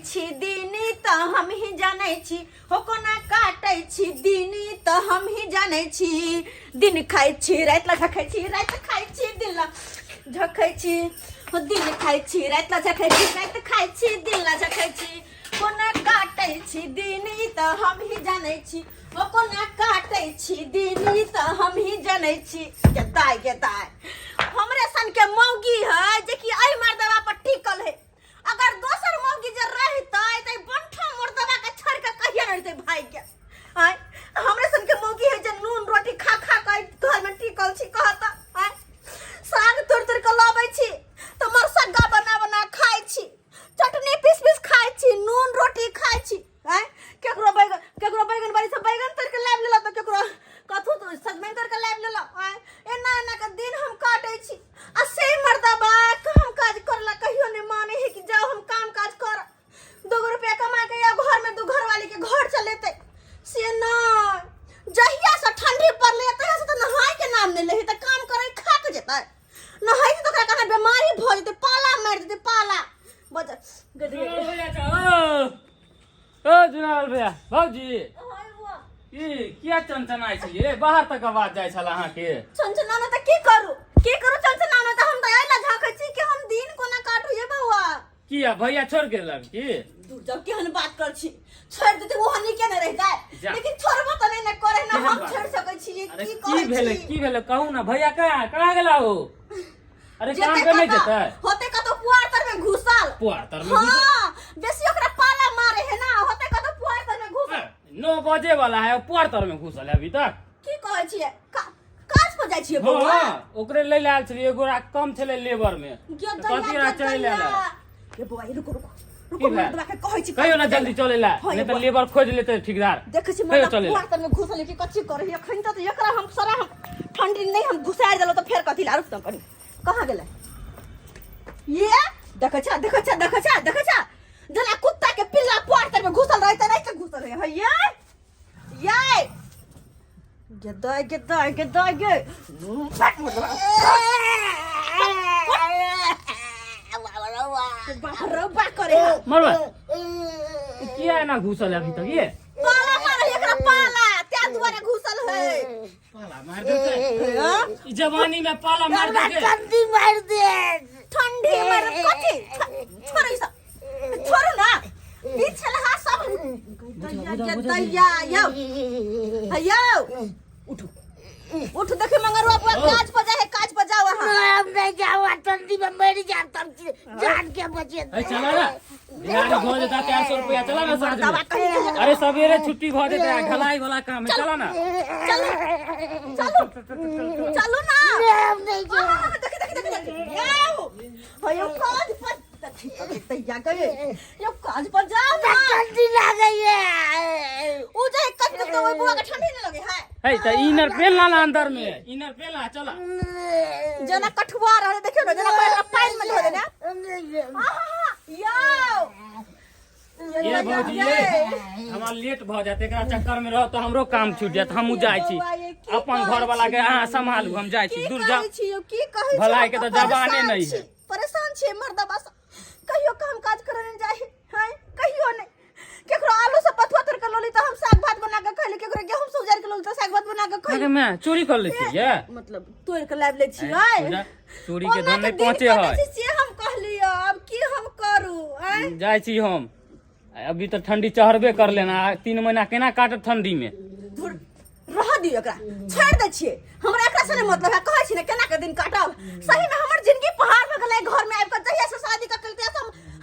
छी दिन त हम ही जानै छी हो कोना काटै छी दिन त हम ही जानै छी दिन खाइ छी रात ला झखै छी रात खाइ छी दिन ला झखै छी हो दिन खाइ छी रात ला झखै छी रात खाइ छी दिन ला झखै छी कोना काटै छी दिन त हम ही जानै छी हो कोना काटै छी दिन त हम ही जानै छी के ताय हमरे सन के मौगी है जे कि आई मर्दवा पर टिकल है। अगर दोसर मौगी जे रहतै त बंठा मर्दवा के छोड़ के कहिया रहतै भाई के आय हमरे सन के मौगी है जे नून रोटी खा खा के घर में टिकल छी कहता आय साग तोड़ तोड़ के लाबै छी त मरसग्गा बना बना खाइ छी चटनी पीस पीस खाइ छी नून रोटी खाइ छी आय केकरो बैगन बाड़ी से बैगन तोड़ के लाब लेला त केकरो कथु तो सजमैन तोड़ के लाब लेला आय एना एना के दिन हम काटै छी आ से मर्दवा काम काज करला कहियो ने माने है कि जाओ हम काम काज कर 2 रुपया कमा के या घर में 2 घरवाली के घर चलेते से ना जहिया से ठंडी पड़ले तहिया से त नहाय के नाम नहीं लेही त काम करे खा के जेतै नहाई त ओकरा कना बीमारी भ जेतै पाला मार देतै पाला बजा ओ जुनाल भैया भौजी ई किया चंचनाई छी रे बाहर तक आवाज जाय छला अहाँ के चंचनाना त की करू चंचनाना त हम त आइला झाकै छी कि हम दिन कोना काटू ये बउआ किया भैया छोड़ के लब की दूर जाओ केहन बात कर छी छोड़ देते वो हनी के न रह जाए लेकिन छोड़बो त नहीं न करे न हम छोड़ सकै छी की भेले कहू ना भैया कहां गेला हो अरे काम पे नहीं जेतै होते कतो पुआर तर में घुसल हां बेसी ओकरा पाला मारे है ना होते कतो पुआर तर में घुसल 9 बजे वाला है पुआर तर में घुसल है अभी तक की कहै छियै काज पर जाय छियै बउआ हां ओकरे ले लाल छली एगो कम छले लेबर में कथि ना चले लाला ये बउआ रुको मर्दवा के कहै छी कहियो ना जल्दी चले ला नहीं त लेबर खोज लेते ठेकेदार देखै छी मर्दवा पुआर तर में घुसल कि कच्ची करे एखन त एकरा हम सारा हम ठंडी नहीं हम घुसाइ देलो त फेर कथि ला रुक त कनी कहां गेलै ये देखै छ जना कुत्ता के पिल्ला पुआर तर में घुसल रहते नहीं त घुसल है ये गदाय गे बाबा करे मरवा किया ना घुसल अभी तक ये पाला मारे एकरा पाला त्या दुआरे घुसल है पाला मार देते ई जवानी में पाला मार देते ठंडी मार कथि छोड़ ना पीछे लहा सब दैया उठ देखे मंगरुआ काज पर जाओ हम नहीं जाओ ठंडी में मर जाता जान के बचे चला ना दिहाड़ी हो जाता 400 रुपया चला ना साथ में अरे सवेरे छुट्टी हो जाता है ढलाई वाला काम है चला ना चलो ना हम नहीं जाओ देख यो काज पर तैया गए यो काज पर जाओ ना ठंडी लग गई है उ जे कट तो वो बुआ के ठंडी नहीं लगे है त इनर पेला ना अंदर में इनर पेला चला जना कठुआ रहे देखियो ना जना पहले पानी में धो देना ये भौजी ये हमार लेट भ जाते एकरा चक्कर में रह तो हमरो काम छूट जात हमहु जाय छी अपन घर वाला के अहाँ संभालू हम जाय छी दूर जा की कहै भलाई के तो जवाने नहीं है परेशान छे मर्दबा कहियो काम काज करे न जाहि है कहियो नहीं केकरो आलू से पथुआ तोड़ के लोली त हम साग भात बना के खइले केकरो गेहूं से उजार के लोली त साग भात बना के खइले मैं चोरी कर ले छी ये मतलब तोड़ के लाब ले छी है चोरी के धन नहीं पहुंचे है से हम कहलियो अब की हम करू हैं जाय छी हम अभी तो ठंडी चढ़बे कर लेना 3 महीना केना काटत ठंडी में रह दियो एकरा छोड़ दे छिए हमरा एकरा से मतलब है कहै छी ने केना के दिन काटब सही में हमर जिंदगी पहाड़ पे गेलै घर में आबि के जहिया से शादी क कलते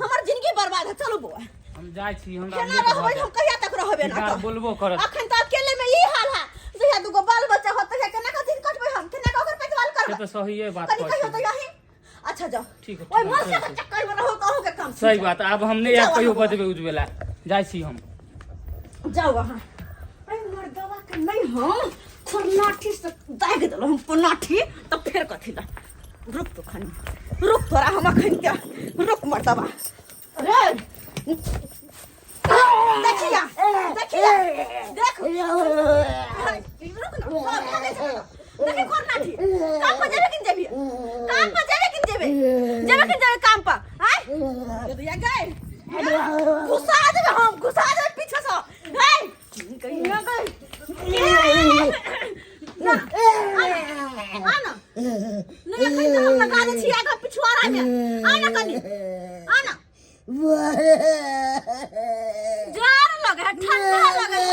हमर जिंदगी बर्बाद है चलो बुआ हम जाय छी हमरा केना रहबै हम कहिया तक रहबे ना बोलबो करत अखन त अकेले में ई हाल है जहिया दुगो बाल बच्चा होत है केना के दिन कटबै हम केना के ओकर पेटवाल करब से तो सही है बात कहियो त यही अच्छा जाओ ठीक है ओए मन से चक्कर में रहो कहू के काम सही बात अब हमने यार कहियो बजबे उजबेला जाय छी हम जाओ वहां अरे मर्दवा के नहीं हम पनाठी से दाग देलो हम पनाठी त फेर कथि ला रुक तो खनी रुक तोरा हम अखन के रुक मर्दवा अरे देखिया देख रुक ना देखि कोन नाठी काम पर जेबे किन जेबे काम पर जेबे किन जेबे काम पर आय ये गए घुसा देबे पीछे से हे कहिया गई ना आना नहीं कहीं तो हम लगा दे छी आगे पिछवाड़ा में आना कनी आना जार लगे ठंडा लगे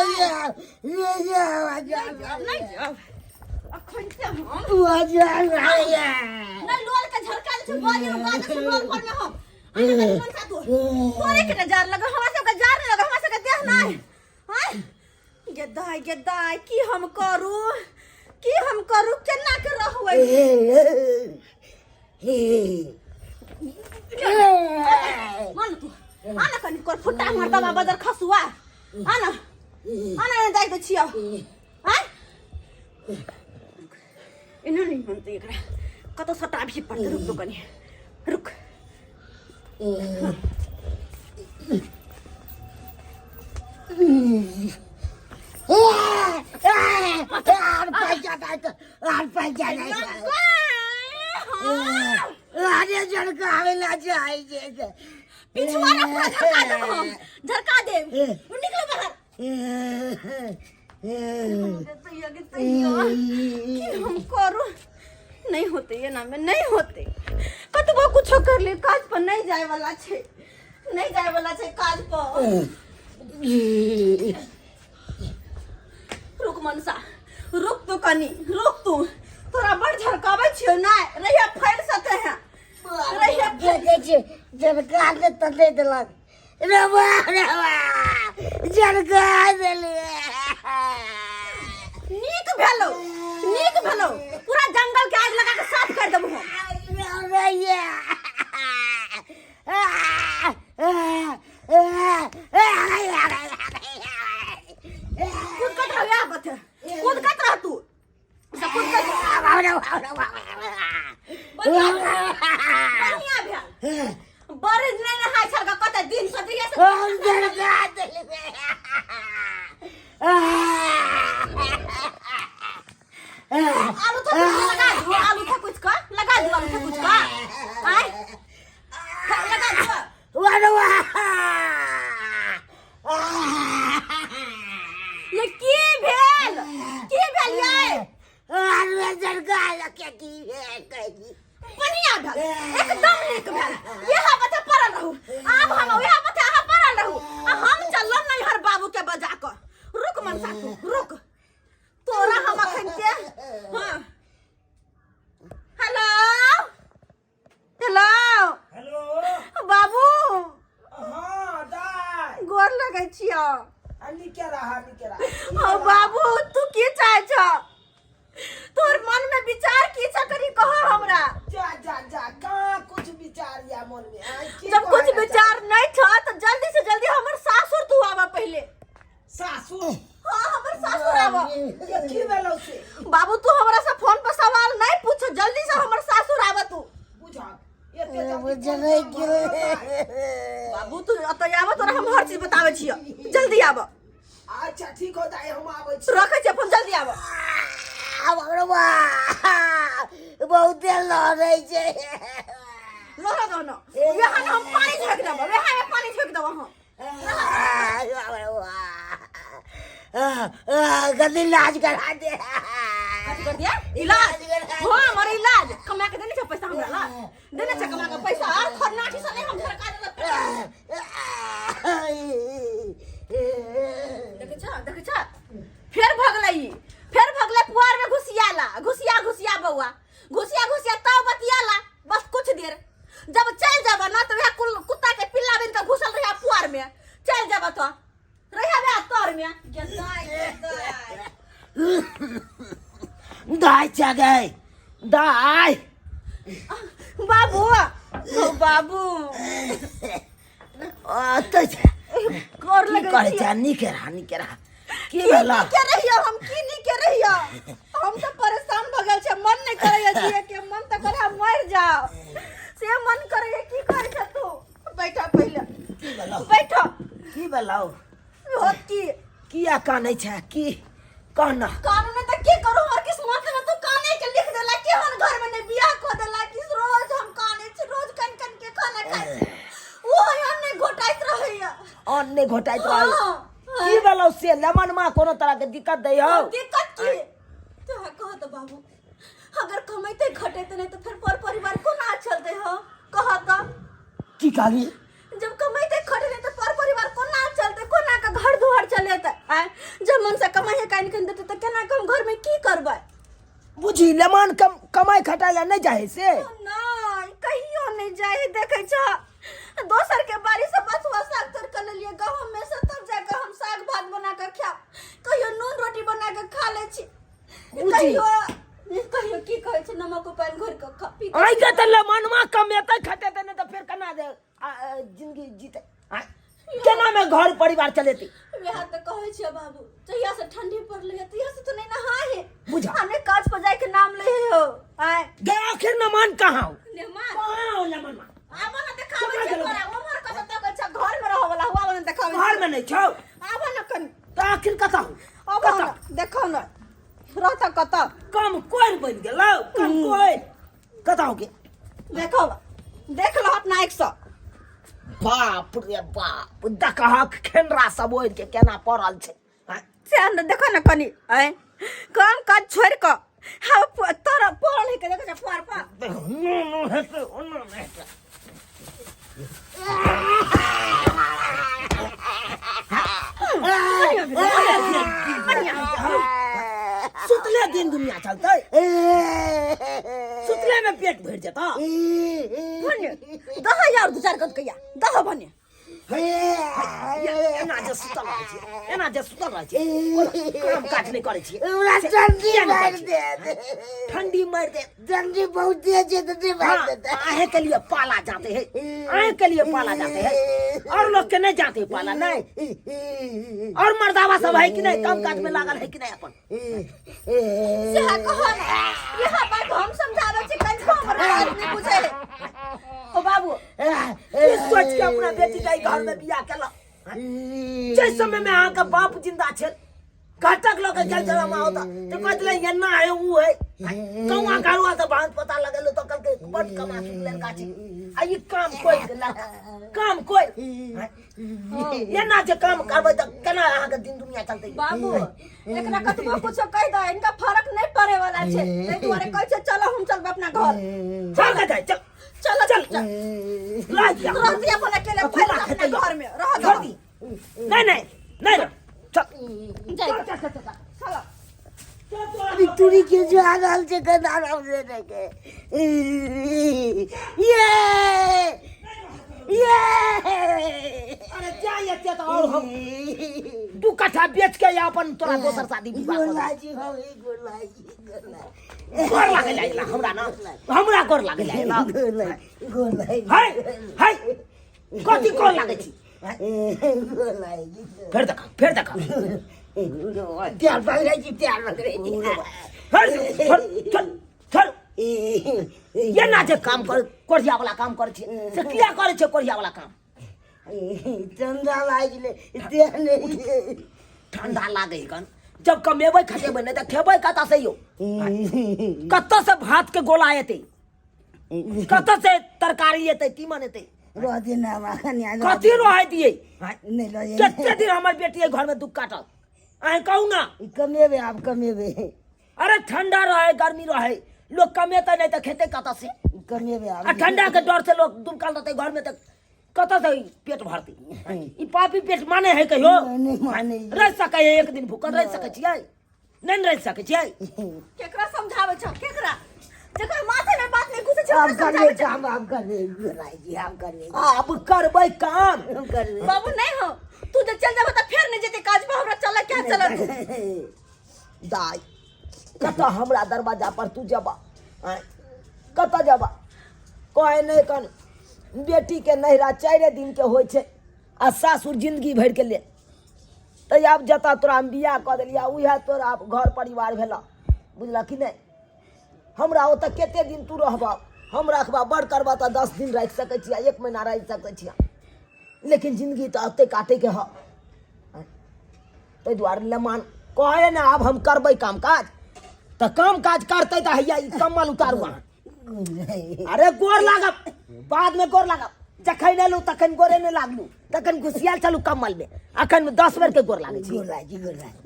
नहीं अखन से हम ना लोल के झलका दे बाजी रुका दे लोल पर में हम आना कनी मन सा तू तोरे के जार लगे हमरा सब के जार लगे हमरा सब के देह नहीं हां गेदाई की हम करू केना के रहबै मान तू आना कनी कर फुटा मारता बाबा दर खसुआ आना दाइ त छिया हां इनो नहीं मनते एकरा कत सटा भी पड़ते रुक तो कनी रुक झरका दे निकलो बाहर हम करू नहीं होते ये ना में नहीं होते कतबो कुछ कर ले काज पर नहीं जाए वाला छे काज पर रुक मनसा रुक तो कनी रुक तू तोरा बड़ झरकावे छियो ना रहिया फैल सते हैं रहिया देखे छे झरका दे त दे देलक रवा झरका देले नीक भेलो पूरा जंगल के आग लगा के साफ कर देबो हम कूद कत रह तू बढ़िया भेल बड़े नहीं नहाय छल कत दिन से दिया से आलू तो लगा दो आलू था कुछ का आय लगा दो ये की भेल ये बढ़िया भेल एकदम नीक भेल यह बता परल रहू आब हम यह बता परल रहू हम चलल नहीं हर बाबू के बजा कर रुक मनसा तू रुक तोरा हम अखन के हां हेलो बाबू हां दाई गोर लगै छियो अन्नी के रहा ओ बाबू तू की चाहे छ तोर मन में विचार की करी कहो हमरा जा कहां कुछ विचार या मन में जब कुछ विचार नहीं छ तो जल्दी से जल्दी हमर सासुर तू आवा पहले सासुर हां हमर सासुर आवा ये की भेलो से बाबू तू हमरा से फोन पर सवाल नहीं पूछ जल्दी से हमर सासुर आवा तू बुझा ये ते बाबू तू अतय आवा तोरा हम हर चीज बतावे छियो जल्दी आवा अच्छा ठीक हो दाई हम आबै छी रखै छ फोन जल्दी आवा बहुत लड़े छे लड़ा दो ना यहाँ हम पानी झोंक देबो यहाँ में पानी झोंक देबो हम गंदी इलाज करा दे कर दिया इलाज हां हमारा इलाज कमा के देने छ पैसा हमरा ला देने छ कमा के पैसा और खरनाठी से नहीं हम सरकार देख छ फिर भगलै पुआर में घुसिया बौआ घुसिया तब बतियाला बस कुछ देर जब चल जाबा ना तो वह कुत्ता के पिल्ला बन के घुसल रहा पुआर में चल जाबा तो रहिया बे तोर में दाई चगै दाई बाबू तो कर लगे करे जानी के रहा की भेला के रहियो हम की नहीं के रहियो हम तो परेशान भ गेल छै मन नहीं करे जिए के मन तो करे हम मर जाओ से मन करे की करे छ तू बैठा पहले बैठा की भेलाओ होत की कानै छै की कहना कानून तो की करू और किस्मत में तू काने के लिख देला कि हर घर में ने बियाह को देला कि रोज हम काने छी रोज कन के खाना खाए उ वो अन्ने घोटाइत रहैया अन्ने घोटाइत रहे हाँ, की बोलो से लेमन माँ कोनो तरह के दिक्कत दे हो दिक्कत की तो है कहत बाबू अगर कमाइते खटेते नहीं तो फिर परिवार को ना चलते हो कहत की कहली जब कमाइते खटे नहीं तो परिवार को ना चलते को ना का घर दुआर चले त जब मन से कमाई काइन कन देते तो केना कम घर में की करबै बुझी लेमन कमाई खटाला नहीं जाए से नहीं कहियो नहीं जाए देखे छ दोसर के बारी से बथुआ साग तर कर लिए गांव में से तब जाकर हम साग भात बना के खा कहियो नून रोटी बना के खा ले छी कहियो की कहै छै नमक पान घोर के खा पी आई के त लेमन माँ कमेते खटेते नहीं तो फिर केना दे जिंदगी जीते केना में घर परिवार चलेती बिहार तो कहै छै बाबू जहिया से ठंडी पड़ले तहिया से तो नहीं नहाए बुझा हमने काज पर जाए के नाम ले हो आय गे आखिर नमान कहां हो नेमान कहां हो लेमन माँ आबो न देखाबै छै तोरा उमर कत तक अच्छा घर में रहो वाला हुआ न देखाबै घर में नहीं छौ आबो न कन तो आखिर कता हो आबो न देखो न रहता कत कम कोई बन गेलो कम कोई कता हो के देखो देख लो अपना 100 बाप रे बाप दकहा खेनरा सब ओढ़ के केना पड़ल छै से न देखो न कनी आय काम काज छोड़ के हा तोरा पढ़ के देखो पार पार सुतले दिन दुनिया चलते सुतले में पेट भर जाता भने दह यार दू चार कत कया दह भने एना जे सुतल रहै छै एना जे सुतल रहै छै काम काज नहीं करे छै हमरा ठंडी मार दे ठंडी मार दे ठंडी बहुत तेज है तो मार देता आहे के लिए पाला जाते हैं आहे के लिए पाला जाते हैं और लोग के नहीं जाते पाला नहीं और मर्दावा सब है कि नहीं काम काज में लागल है कि नहीं अपन से कहो न यह बात हम समझावे छी कन हमरा आदमी पूछे ओ बाबू ये सोच के अपना बेटी का घर में बियाह केला जिस समय में अहाँ का बाप जिंदा छे घटक लोग के जला में होता तो कहले ये ना है वो है कौआ कारुआ तो बात पता लगल तो कल के बड़ कमा सुनले का छी आ ये काम कोई केला काम कोई ये ना जे काम करबै त केना अहाँ के दिन दुनिया चलते बाबू एकरा कतबो कुछ कह दो इनका फर्क नहीं पड़े वाला छे नहीं तुम्हारे कह छे चलो हम चलबे अपना घर चल के जाए चल चलो चल ला दिया रह दिया अपन अकेले फैल अपने घर में रह दो नहीं नहीं नहीं चल जाए चलो अभी तुरी के जो आगल से कदा नाम दे के ये अरे जाइए ते तो और हम 2 कट्ठा बेच के या अपन तोरा दोसर शादी विवाह कर गोलाजी हो गोलाजी गोर लागे जाइला हमरा गोर लागे जाइला गोलाई हाय हाय कथि गोर लागे छी गोलाजी फिर देखा त्यार पकड़े जी चल चल ये ना जे काम कर कोरिया वाला काम करे छी से किया करे छै कोरिया वाला काम ठंडा लागले इतने ठंडा लागे कन जब कमेबै खटेबै नहीं त खेबै कता से यो कता से भात के गोला एते कता से तरकारी एते तीमन एते रोदी ना माखनिया कथि रहै दिए नहीं लो ये केते दिन हमर बेटी घर में दुख काटल आइ कहू ना कमेबे आप कमेबे अरे ठंडा रहे गर्मी रहे लोग कमेते नहीं तो खेते कता से कमेबे आप आ ठंडा के डर से लोग दुख काल रहते घर में तक कता से पेट भरती ई पापी पेट माने है कहियो नहीं माने रह सके है एक दिन भूखल रह सके छियै नहीं रह सके छियै केकरा समझावे छ केकरा जकर माथे में बात नहीं घुसे छ आप करले काम आप करले गोलाजी आप करले अब करबै काम हम करले बाबू नहीं हो तू तो चल जाबे त फिर नहीं जेते काज पे हमरा चला क्या चला तू दाई कता हमरा दरवाजा पर तू जबा कता जबा कोई नहीं कन बेटी के नहिरा 4 दिन के होय छे आ सासुर जिंदगी भर के ले तो अब जता तोरा हम बियाह क देलिया उहे तोरा घर परिवार भेला बुझला कि नहीं हमरा ओत केते दिन तू रहबा हम रखबा बड़ करबा त 10 दिन रख सकै छिया 1 महीना रह सकै छिया लेकिन जिंदगी तो अते काटे के ह तो द्वार लेमान कहे ना अब हम करबै काम काज तो काम काज करते तो हैया कम्मल उतारू अरे गोर लागब बाद में गोर लागब जखन एलू तखन गोरे में लागलू तखन घुसियाल चलू कम्मल में अखन 10 बेर के गोर लागे छी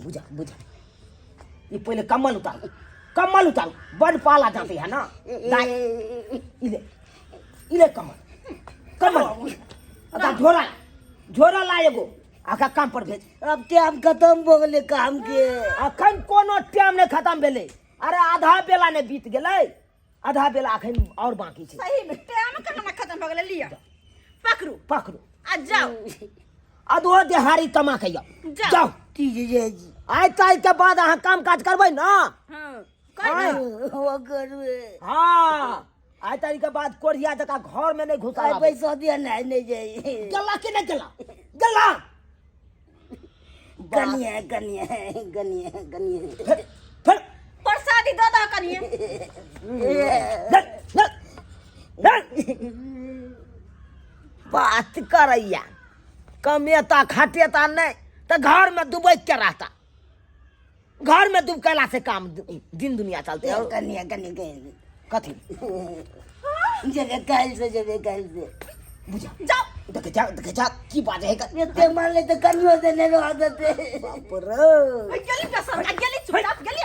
बुझा बुझा ये पहले कम्मल उतारू बड़ पाला जाते है ना इले कम्मल अका झोरा ला एगो आका काम पर भेज अब टाइम खत्म हो गेले काम के अखन कोनो टाइम नहीं खत्म भेले अरे आधा बेला ने बीत गेले आधा बेला अखन और बाकी छे सही में टाइम केना खत्म भ गेलै लिया पकड़ू आ जाओ अधो देहाड़ी कमा के जाओ जी आइ ताइ के बाद अहाँ काम काज करबै ना हां हो करबे हाँ आइ ताइ के बाद कोढ़िया जका घर में नहीं घुसा आई पैसा दिया नहीं जाई गला के नहीं गला गनिया फिर प्रसादी दो दो कनिए बात करैया कमेता खटेता नहीं तो घर में डूबै के रहता घर में डूब कैला से काम दिन दुनिया चलते और कनिया कथी काल से बुझा जाओ देखे जा की बात है एते मान ले तो कनियो से नहीं रह देते बाप रे गेली कसम गेली चुपचाप गेली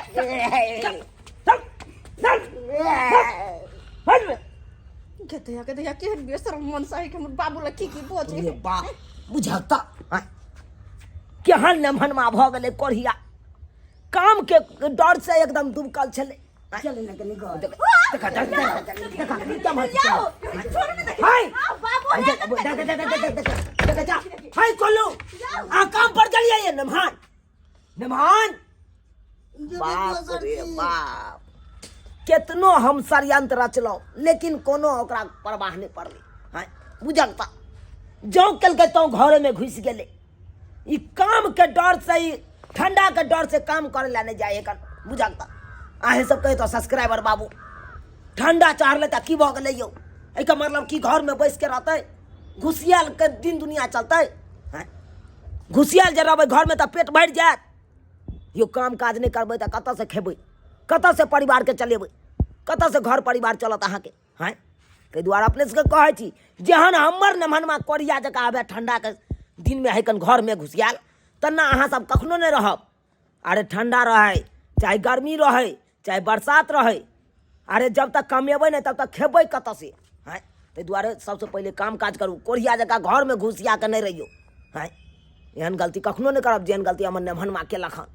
कहते हैं कि बेसर मन सही के बाबू ला की बोझे अरे बाप बुझाता केहन नमहनमा भ गेलै कोढ़िया काम के डर से एकदम डूबकल छले चल ना कनी घर देखा क्या मत छोड़ में देख हाय बाबू देखा हाय कोल्लू आ काम पर चलिए ये नमहान बाप रे बाप कितनो हम षड्यंत्र रचलौ लेकिन कोनो ओकरा परवाह नहीं पड़ले हाय बुझलता जो कलके तो घर में घुस गेले ई काम के डर से ही ठंडा के डर से काम करे ला नहीं जाए कन बुझलता आहे सब कहे तो सब्सक्राइबर बाबू ठंडा चाह ले की भ गेलै यौ एहि का मतलब की घर में बैस के रहते घुसियाल के दिन दुनिया चलते हैं घुसियाल जे रहबै घर में तो पेट भर जात यो काम काज नहीं करबै तो कतऽ से खेबै कतऽ से परिवार के चलेबै कतऽ से घर परिवार चलत अहाँ के हैं ताहि दुआरे अपने सबके कहै छी जेहन हमर नमहनमा कोढ़िया जकाँ आबे ठंडा के दिन में हैकन घर में घुसियाल तना अहाँ सब कखनो नहीं रहब अरे ठंडा रहे चाहे गर्मी रहे चाहे बरसात रहे अरे जब तक कमेबै नहीं तब तक खेबै कतऽ से हैं ताहि दुआरे सबसे पहले काम काज करू कोढ़िया जकाँ घर में घुसिया के नहीं रहियो हैं एहन गलती कखनो नहीं करब जेहन गलती हमर नमहनमा केलक हन